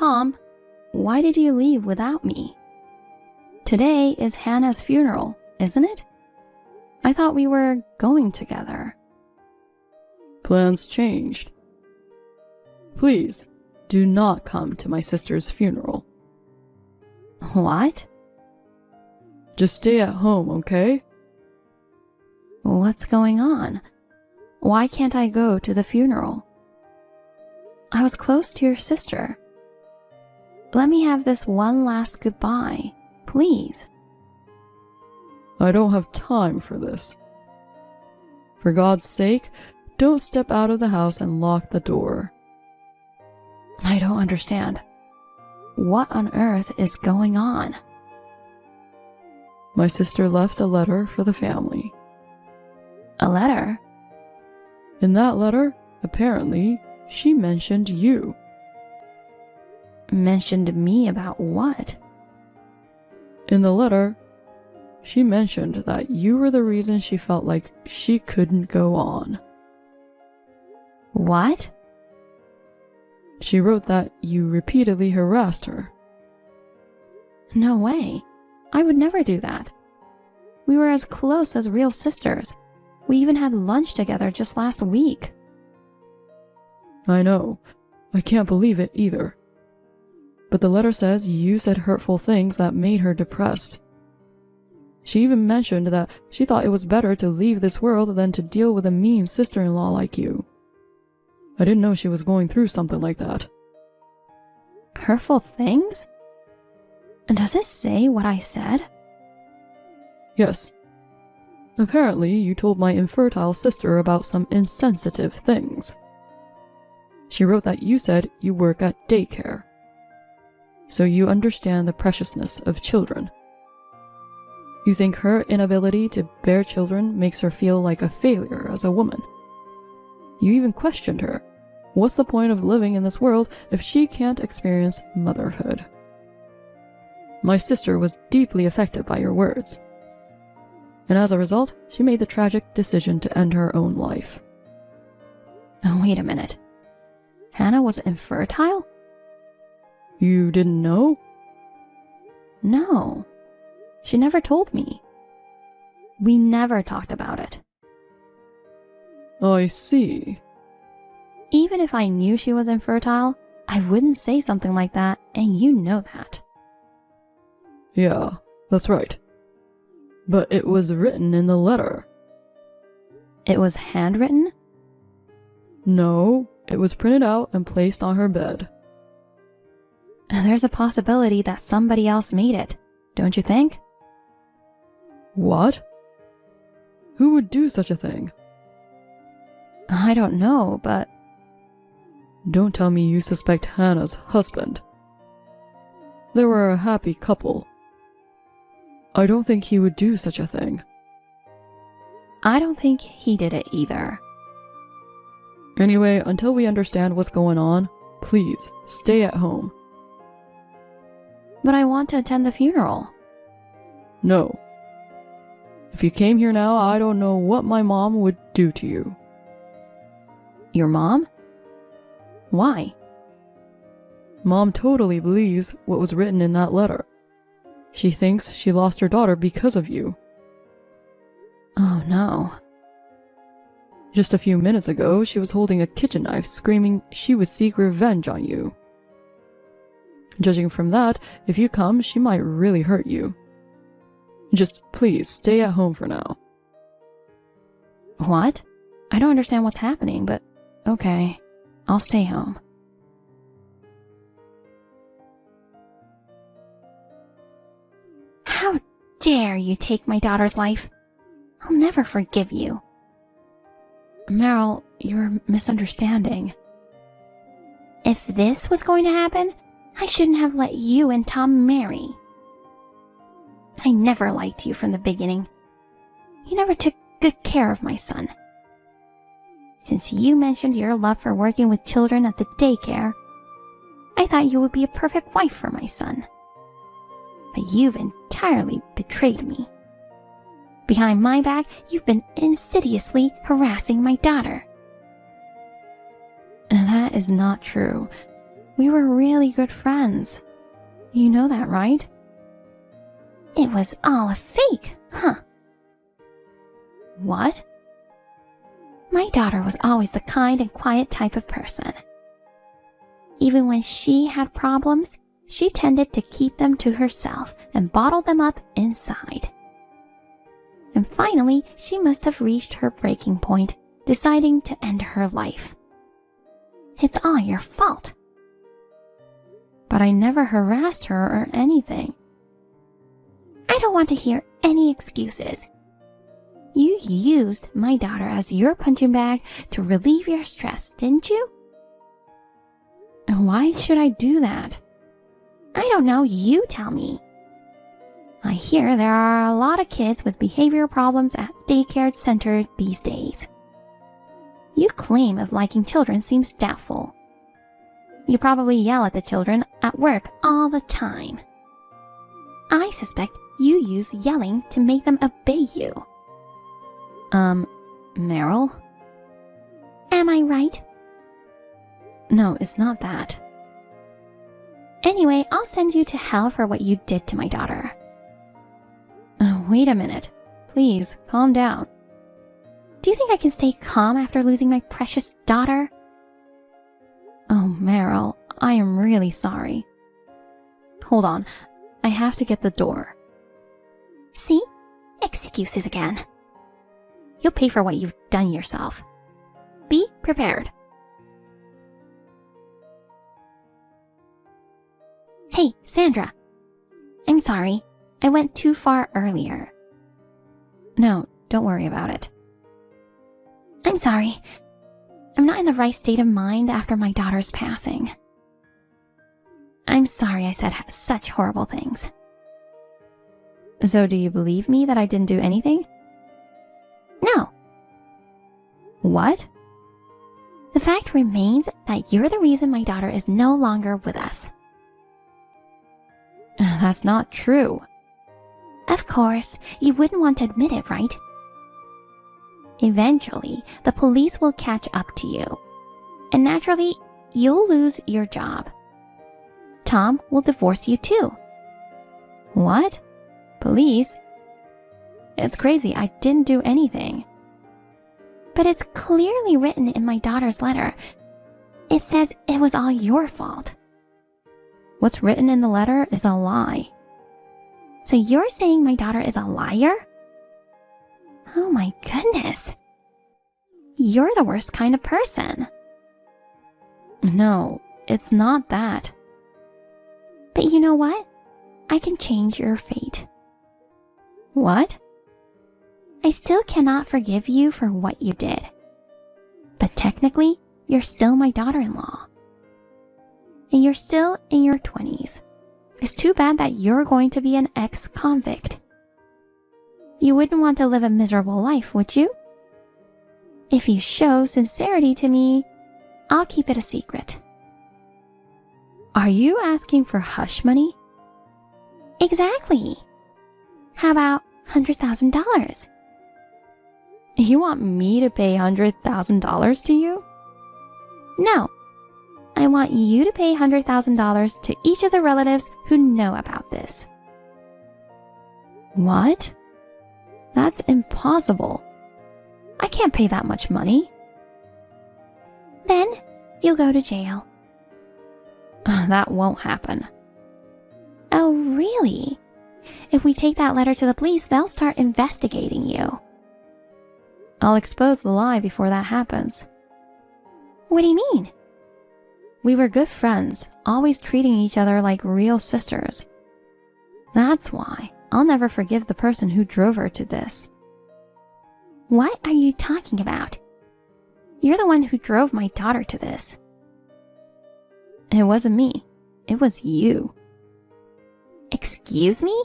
Tom, why did you leave without me? Today is Hannah's funeral, isn't it? I thought we were going together. Plans changed. Please, do not come to my sister's funeral. What? Just stay at home, okay? What's going on? Why can't I go to the funeral? I was close to your sister. Let me have this one last goodbye, please. I don't have time for this. For God's sake, don't step out of the house and lock the door. I don't understand. What on earth is going on? My sister left a letter for the family. A letter? In that letter, apparently, she mentioned you. Mentioned me about what? In the letter, she mentioned that you were the reason she felt like she couldn't go on. What? She wrote that you repeatedly harassed her. No way. I would never do that. We were as close as real sisters. We even had lunch together just last week. I know. I can't believe it either. But the letter says you said hurtful things that made her depressed. She even mentioned that she thought it was better to leave this world than to deal with a mean sister-in-law like you. I didn't know she was going through something like that. Hurtful things? And does it say what I said? Yes. Apparently, you told my infertile sister about some insensitive things. She wrote that you said you work at daycare, so you understand the preciousness of children. You think her inability to bear children makes her feel like a failure as a woman. You even questioned her. What's the point of living in this world if she can't experience motherhood? My sister was deeply affected by your words. And as a result, she made the tragic decision to end her own life. Oh, wait a minute. Hannah was infertile? You didn't know? No. She never told me. We never talked about it. I see. Even if I knew she was infertile, I wouldn't say something like that, and you know that. Yeah, that's right. But it was written in the letter. It was handwritten? No, it was printed out and placed on her bed. There's a possibility that somebody else made it, don't you think? What? Who would do such a thing? I don't know, but... Don't tell me you suspect Hannah's husband. They were a happy couple. I don't think he would do such a thing. I don't think he did it either. Anyway, until we understand what's going on, please, stay at home. But I want to attend the funeral. No. If you came here now, I don't know what my mom would do to you. Your mom? Why? Mom totally believes what was written in that letter. She thinks she lost her daughter because of you. Oh no. Just a few minutes ago, she was holding a kitchen knife, screaming she would seek revenge on you. Judging from that, if you come, she might really hurt you. Just please stay at home for now. What? I don't understand what's happening, but okay, I'll stay home. How dare you take my daughter's life? I'll never forgive you. Meryl, you're misunderstanding. If this was going to happen, I shouldn't have let you and Tom marry. I never liked you from the beginning. You never took good care of my son. Since you mentioned your love for working with children at the daycare, I thought you would be a perfect wife for my son. But you've entirely betrayed me. Behind my back, you've been insidiously harassing my daughter. And that is not true. We were really good friends. You know that, right? It was all a fake, huh? What? My daughter was always the kind and quiet type of person. Even when she had problems, she tended to keep them to herself and bottle them up inside. And finally, she must have reached her breaking point, deciding to end her life. It's all your fault. But I never harassed her or anything. I don't want to hear any excuses. You used my daughter as your punching bag to relieve your stress, didn't you? Why should I do that? I don't know, you tell me. I hear there are a lot of kids with behavior problems at daycare centers these days. Your claim of liking children seems doubtful. You probably yell at the children at work all the time. I suspect you use yelling to make them obey you. Meryl? Am I right? No, it's not that. Anyway, I'll send you to hell for what you did to my daughter. Wait a minute. Please, calm down. Do you think I can stay calm after losing my precious daughter? Oh, Meryl, I am really sorry. Hold on, I have to get the door. See? Excuses again. You'll pay for what you've done yourself. Be prepared. Hey, Sandra. I'm sorry. I went too far earlier. No, don't worry about it. I'm sorry. I'm not in the right state of mind after my daughter's passing. I'm sorry I said such horrible things. So do you believe me that I didn't do anything? No. What? The fact remains that you're the reason my daughter is no longer with us. That's not true. Of course, you wouldn't want to admit it, right? Eventually, the police will catch up to you. And naturally, you'll lose your job. Tom will divorce you too. What? Police? It's crazy, I didn't do anything. But it's clearly written in my daughter's letter. It says it was all your fault. What's written in the letter is a lie. So you're saying my daughter is a liar? Oh my goodness. You're the worst kind of person. No, it's not that. But you know what? I can change your fate. What? I still cannot forgive you for what you did. But technically, you're still my daughter-in-law. And you're still in your 20s. It's too bad that you're going to be an ex-convict. You wouldn't want to live a miserable life, would you? If you show sincerity to me, I'll keep it a secret. Are you asking for hush money? Exactly. How about $100,000? You want me to pay $100,000 to you? No. I want you to pay $100,000 to each of the relatives who know about this. What? That's impossible. I can't pay that much money. Then you'll go to jail. That won't happen. Oh, really? If we take that letter to the police, they'll start investigating you. I'll expose the lie before that happens. What do you mean? We were good friends, always treating each other like real sisters. That's why I'll never forgive the person who drove her to this. What are you talking about? You're the one who drove my daughter to this. It wasn't me. It was you. Excuse me?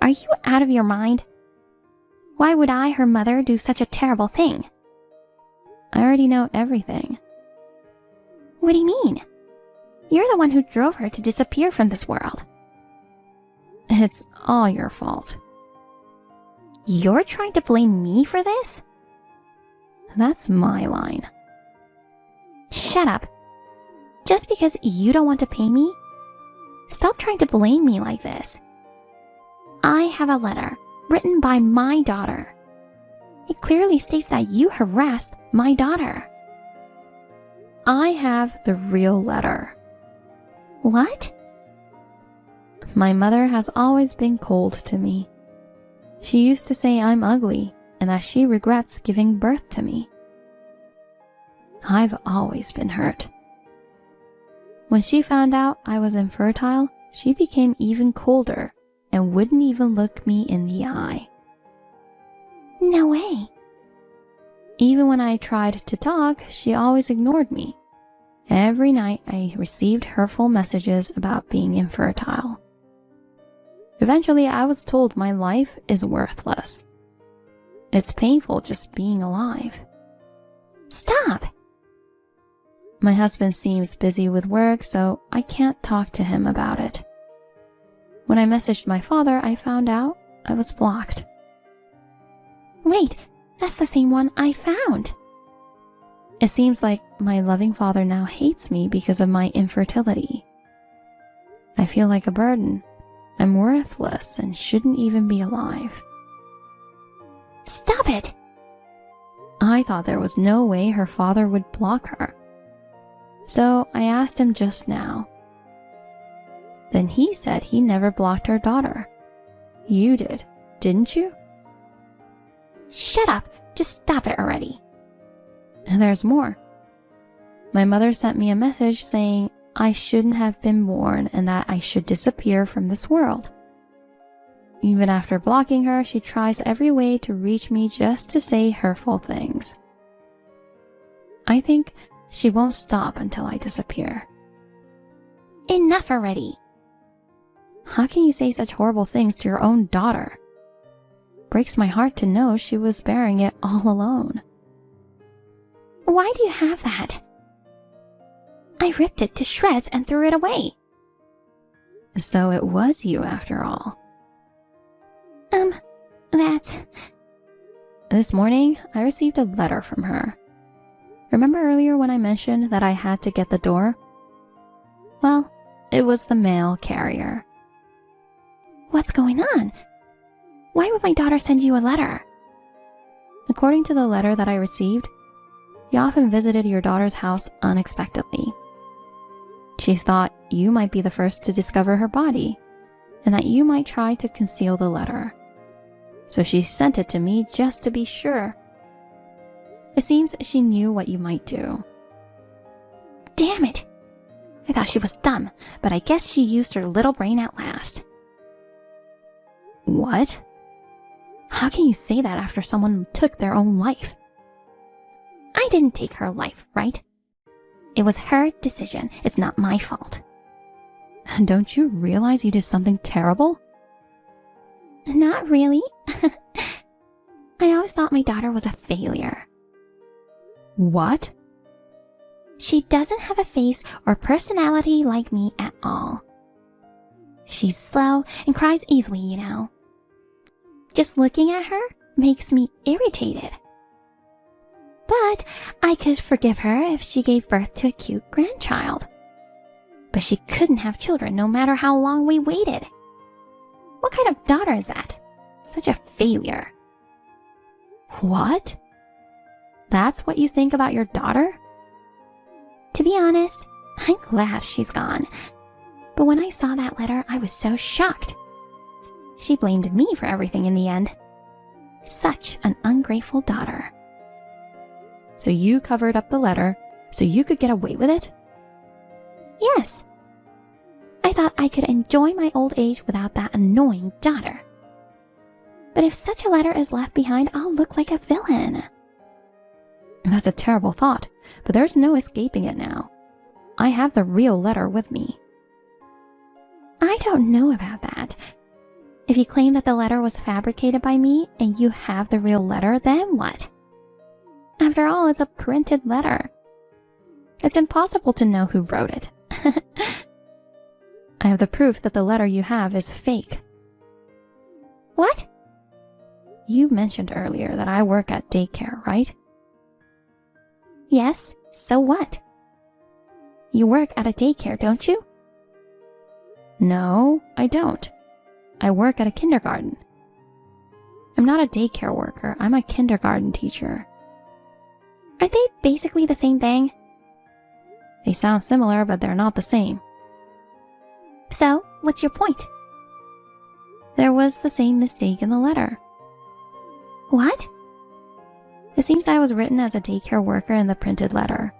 Are you out of your mind? Why would I, her mother, do such a terrible thing? I already know everything. What do you mean? You're the one who drove her to disappear from this world. It's all your fault. You're trying to blame me for this? That's my line. Shut up. Just because you don't want to pay me? Stop trying to blame me like this. I have a letter written by my daughter. It clearly states that you harassed my daughter. I have the real letter. What? My mother has always been cold to me. She used to say I'm ugly and that she regrets giving birth to me. I've always been hurt. When she found out I was infertile, she became even colder and wouldn't even look me in the eye. No way. Even when I tried to talk, she always ignored me. Every night I received hurtful messages about being infertile. Eventually, I was told my life is worthless. It's painful just being alive. Stop! My husband seems busy with work, so I can't talk to him about it. When I messaged my father, I found out I was blocked. Wait, that's the same one I found. It seems like my loving father now hates me because of my infertility. I feel like a burden. I'm worthless and shouldn't even be alive. Stop it! I thought there was no way her father would block her. So I asked him just now. Then he said he never blocked our daughter. You did, didn't you? Shut up! Just stop it already. And there's more. My mother sent me a message saying I shouldn't have been born and that I should disappear from this world. Even after blocking her, she tries every way to reach me just to say hurtful things. I think she won't stop until I disappear. Enough already. How can you say such horrible things to your own daughter? Breaks my heart to know she was bearing it all alone. Why do you have that? I ripped it to shreds and threw it away. So it was you after all. That's... This morning, I received a letter from her. Remember earlier when I mentioned that I had to get the door? Well, it was the mail carrier. What's going on? Why would my daughter send you a letter? According to the letter that I received, you often visited your daughter's house unexpectedly. She thought you might be the first to discover her body, and that you might try to conceal the letter. So she sent it to me just to be sure. It seems she knew what you might do. Damn it! I thought she was dumb, but I guess she used her little brain at last. What? How can you say that after someone took their own life? I didn't take her life, right? It was her decision. It's not my fault. Don't you realize you did something terrible? Not really. I always thought my daughter was a failure. What? She doesn't have a face or personality like me at all. She's slow and cries easily, you know. Just looking at her makes me irritated. But I could forgive her if she gave birth to a cute grandchild. But she couldn't have children no matter how long we waited. What kind of daughter is that? Such a failure. What? That's what you think about your daughter? To be honest, I'm glad she's gone. But when I saw that letter, I was so shocked. She blamed me for everything in the end. Such an ungrateful daughter. So you covered up the letter so you could get away with it? Yes. I thought I could enjoy my old age without that annoying daughter. But if such a letter is left behind, I'll look like a villain. That's a terrible thought, but there's no escaping it now. I have the real letter with me. I don't know about that. If you claim that the letter was fabricated by me and you have the real letter, then what? After all, it's a printed letter. It's impossible to know who wrote it. I have the proof that the letter you have is fake. What? You mentioned earlier that I work at daycare, right? Yes, so what? You work at a daycare, don't you? No, I don't. I work at a kindergarten. I'm not a daycare worker. I'm a kindergarten teacher. Aren't they basically the same thing? They sound similar, but they're not the same. So, what's your point? There was the same mistake in the letter. What? It seems I was written as a daycare worker in the printed letter.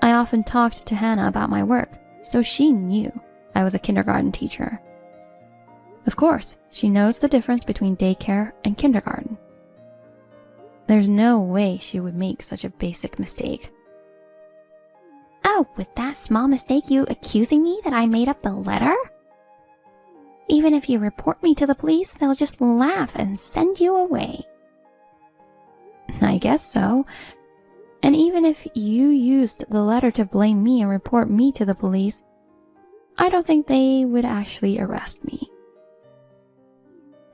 I often talked to Hannah about my work, so she knew I was a kindergarten teacher. Of course, she knows the difference between daycare and kindergarten. There's no way she would make such a basic mistake. Oh, with that small mistake you accusing me that I made up the letter? Even if you report me to the police, they'll just laugh and send you away. I guess so. And even if you used the letter to blame me and report me to the police, I don't think they would actually arrest me.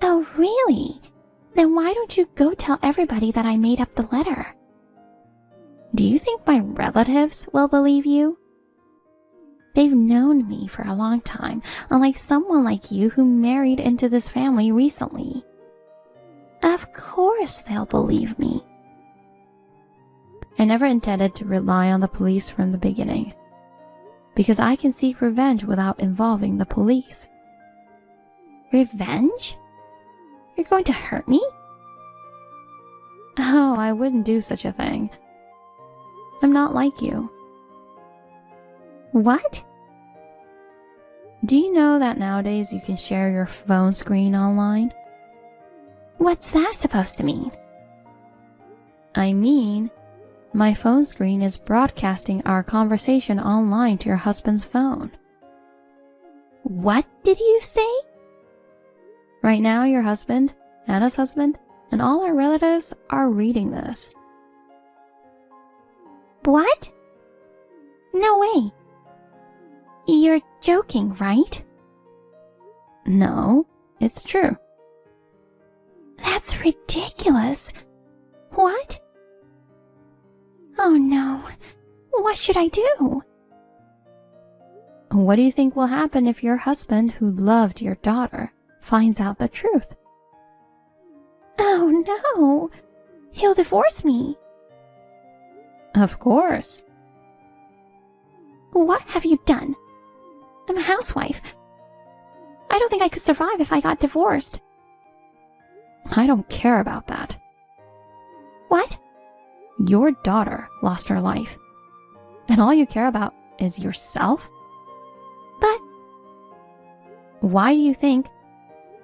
Oh, really? Then why don't you go tell everybody that I made up the letter? Do you think my relatives will believe you? They've known me for a long time, unlike someone like you who married into this family recently. Of course they'll believe me. I never intended to rely on the police from the beginning, because I can seek revenge without involving the police. Revenge? You're going to hurt me? Oh, I wouldn't do such a thing. I'm not like you. What? Do you know that nowadays you can share your phone screen online? What's that supposed to mean? I mean, my phone screen is broadcasting our conversation online to your husband's phone. What did you say? Right now, your husband, Hannah's husband, and all our relatives are reading this. What? No way. You're joking, right? No, it's true. That's ridiculous. What? Oh no. What should I do? What do you think will happen if your husband, who loved your daughter, finds out the truth? Oh no. He'll divorce me. Of course. What have you done? I'm a housewife. I don't think I could survive if I got divorced. I don't care about that. What? Your daughter lost her life, and all you care about is yourself? But why do you think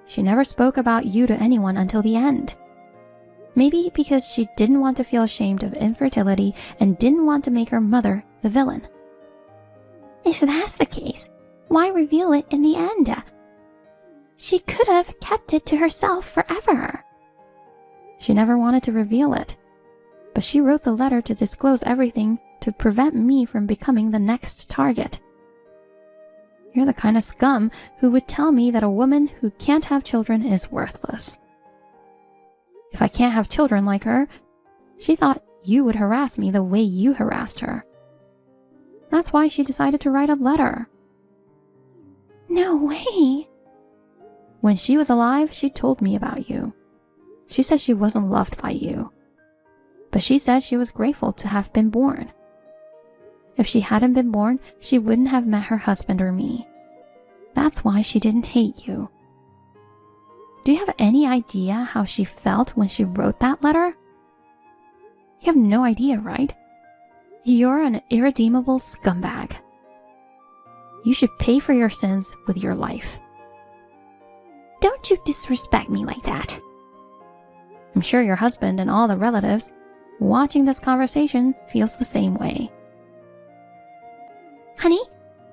she never spoke about you to anyone until the end? Maybe because she didn't want to feel ashamed of infertility and didn't want to make her mother the villain. If that's the case, why reveal it in the end? She could have kept it to herself forever. She never wanted to reveal it, but she wrote the letter to disclose everything to prevent me from becoming the next target. You're the kind of scum who would tell me that a woman who can't have children is worthless. If I can't have children like her, she thought you would harass me the way you harassed her. That's why she decided to write a letter. No way. When she was alive, she told me about you. She said she wasn't loved by you, but she said she was grateful to have been born. If she hadn't been born, she wouldn't have met her husband or me. That's why she didn't hate you. Do you have any idea how she felt when she wrote that letter? You have no idea, right? You're an irredeemable scumbag. You should pay for your sins with your life. Don't you disrespect me like that. I'm sure your husband and all the relatives watching this conversation feels the same way. Honey,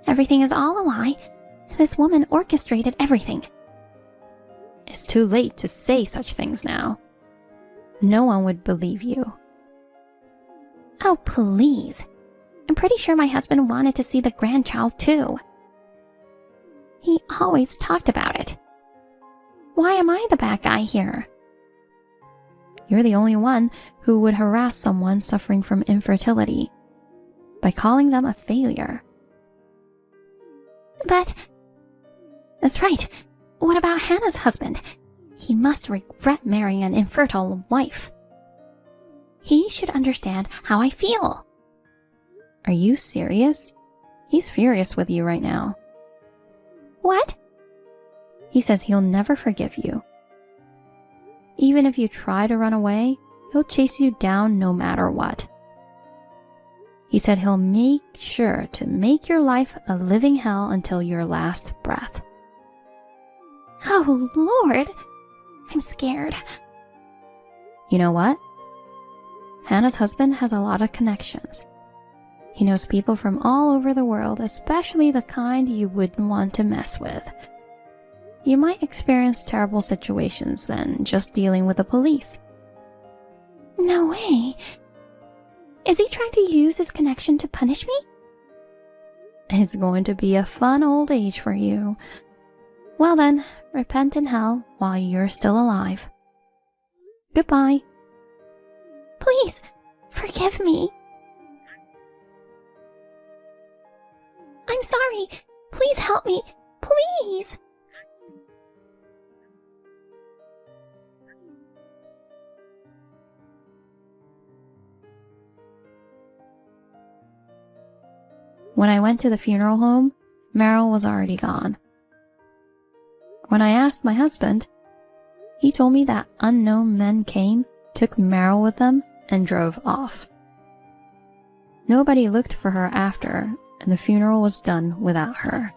everything is all a lie. This woman orchestrated everything. It's too late to say such things now. No one would believe you. Oh, please. I'm pretty sure my husband wanted to see the grandchild too. He always talked about it. Why am I the bad guy here? You're the only one who would harass someone suffering from infertility. by calling them a failure. But that's right. What about Hannah's husband? He must regret marrying an infertile wife. He should understand how I feel. Are you serious? He's furious with you right now. What? He says he'll never forgive you. Even if you try to run away, he'll chase you down no matter what. He said he'll make sure to make your life a living hell until your last breath. Oh, Lord. I'm scared. You know what? Hannah's husband has a lot of connections. He knows people from all over the world, especially the kind you wouldn't want to mess with. You might experience terrible situations then, just dealing with the police. No way. Is he trying to use his connection to punish me? It's going to be a fun old age for you. Well then, repent in hell while you're still alive. Goodbye. Please, forgive me. I'm sorry. Please help me. Please. When I went to the funeral home, Meryl was already gone. When I asked my husband, he told me that unknown men came, took Meryl with them, and drove off. Nobody looked for her after, and the funeral was done without her.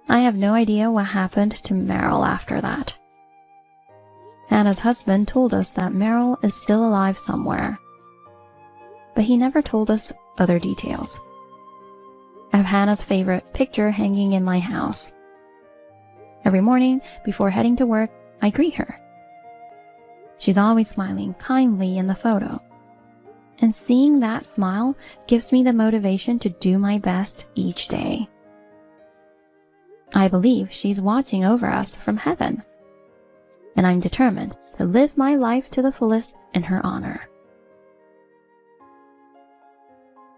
I have no idea what happened to Meryl after that. Hannah's husband told us that Meryl is still alive somewhere, but he never told us other details. I have Hannah's favorite picture hanging in my house. Every morning, before heading to work, I greet her. She's always smiling kindly in the photo, and seeing that smile gives me the motivation to do my best each day. I believe she's watching over us from heaven, and I'm determined to live my life to the fullest in her honor.